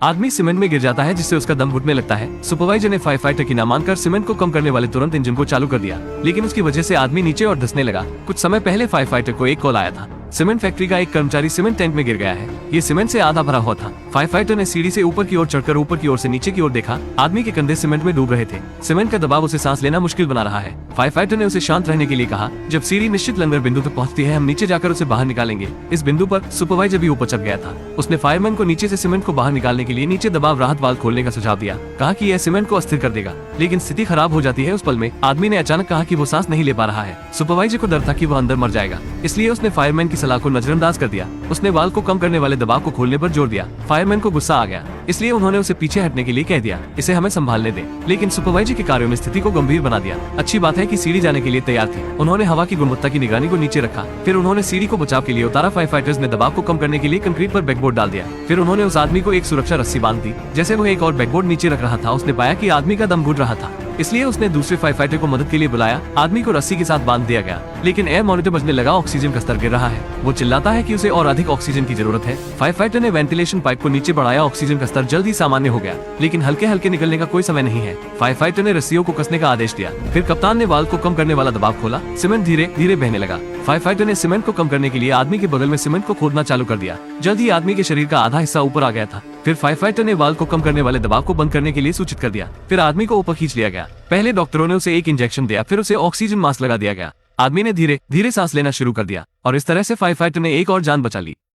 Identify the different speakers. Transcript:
Speaker 1: आदमी सीमेंट में गिर जाता है जिससे उसका दम घुटने लगता है। सुपरवाइजर ने फायर फाइटर की ना मानकर सीमेंट को कम करने वाले तुरंत इंजन को चालू कर दिया, लेकिन उसकी वजह से आदमी नीचे और धंसने लगा। कुछ समय पहले फायर फाइटर को एक कॉल आया था, सीमेंट फैक्ट्री का एक कर्मचारी सीमेंट टैंक में गिर गया है। ये सीमेंट से आधा भरा हुआ था। फायर फाइटर ने सीढ़ी से ऊपर की ओर चढ़कर ऊपर की ओर से नीचे की ओर देखा। आदमी के कंधे सीमेंट में डूब रहे थे। सीमेंट का दबाव उसे सांस लेना मुश्किल बना रहा है। फायर फाइटर ने उसे शांत रहने के लिए कहा, जब सीढ़ी निश्चित लंगर बिंदु तक पहुंचती है हम नीचे जाकर उसे बाहर निकालेंगे। इस बिंदु पर सुपरवाइजर भी ऊपर चढ़ गया था। उसने फायरमैन को नीचे से सीमेंट को बाहर निकालने के लिए नीचे दबाव राहत वाल्व खोलने का सुझाव दिया। कहा कि यह सीमेंट को अस्थिर कर देगा, लेकिन स्थिति खराब हो जाती है। उस पल में आदमी ने अचानक कहा कि वो सांस नहीं ले पा रहा है। सुपरवाइजर को डर था कि वह अंदर मर जाएगा, इसलिए उसने फायरमैन की सलाह को नजरअंदाज कर दिया। उसने वाल्व को कम करने वाले दबाव को खोलने पर जोर दिया। फायरमैन को गुस्सा आ गया, इसलिए उन्होंने उसे पीछे हटने के लिए कह दिया, इसे हमें संभालने दें। लेकिन सुपरवाइजर के कार्यों ने स्थिति को गंभीर बना दिया। अच्छी बात है कि सीढ़ी जाने के लिए तैयार थी। उन्होंने हवा की गुणवत्ता की निगरानी को नीचे रखा, फिर उन्होंने सीढ़ी को बचाव के लिए उतारा। फायर फाइटर्स ने दबाव को कम करने के लिए कंक्रीट पर बैकबोर्ड डाल दिया। फिर उन्होंने उस आदमी को एक सुरक्षा रस्सी बांध दी। जैसे वो एक और बैकबोर्ड नीचे रख रहा था, उसने पाया कि आदमी का दम घुट रहा था, इसलिए उसने दूसरे फायर फाइटर को मदद के लिए बुलाया। आदमी को रस्सी के साथ बांध दिया गया, लेकिन एयर मॉनिटर बजने लगा। ऑक्सीजन का स्तर गिर रहा है। वो चिल्लाता है कि उसे और अधिक ऑक्सीजन की जरूरत है। फायर फाइटर ने वेंटिलेशन पाइप को नीचे बढ़ाया। ऑक्सीजन का स्तर जल्द ही सामान्य हो गया, लेकिन हल्के हल्के निकलने का कोई समय नहीं है। फायर फाइटर ने रस्सियों को कसने का आदेश दिया। फिर कप्तान ने वाल्व को कम करने वाला दबाव खोला। सीमेंट धीरे धीरे बहने लगा। फायर फाइटर ने सीमेंट को कम करने के लिए आदमी के बगल में सीमेंट को खोदना चालू कर दिया। जल्द ही आदमी के शरीर का आधा हिस्सा ऊपर आ गया था। फिर फायर फाइटर ने वाल्व को कम करने वाले दबाव को बंद करने के लिए सूचित कर दिया। फिर आदमी को ऊपर खींच लिया गया। पहले डॉक्टरों ने उसे एक इंजेक्शन दिया, फिर उसे ऑक्सीजन मास्क लगा दिया गया। आदमी ने धीरे धीरे सांस लेना शुरू कर दिया और इस तरह से फायर फाइटर ने एक और जान बचा ली।